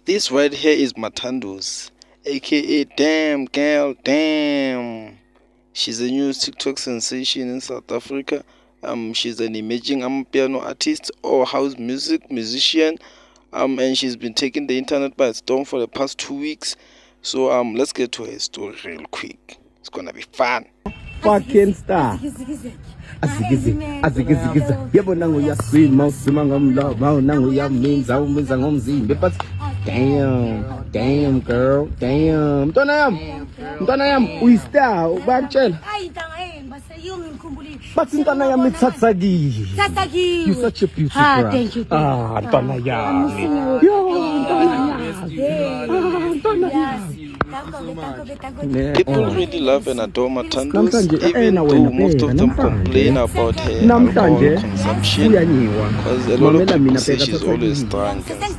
This right here is Mathandos, aka Damn Girl Damn. She's a new TikTok sensation in South Africa. She's an emerging piano artist or house music musician. And she's been taking the internet by storm for the past 2 weeks. So let's get to her story real quick. It's gonna be fun. Fucking star. Azikizikiza yebo nangu yasima usima ngomlava nangu yaminza umiza ngomzimba but damn girl damn mntwana yami uyistar ubakutshela hayi ntanga basayungu ngikhumbulile but mntwana yami thatsakiwe you such a beautiful girl thank you mntwana yami mntwana yami People really love and adore Mathandos, even though most of them complain about her alcohol consumption because a lot of people say she's always drunk and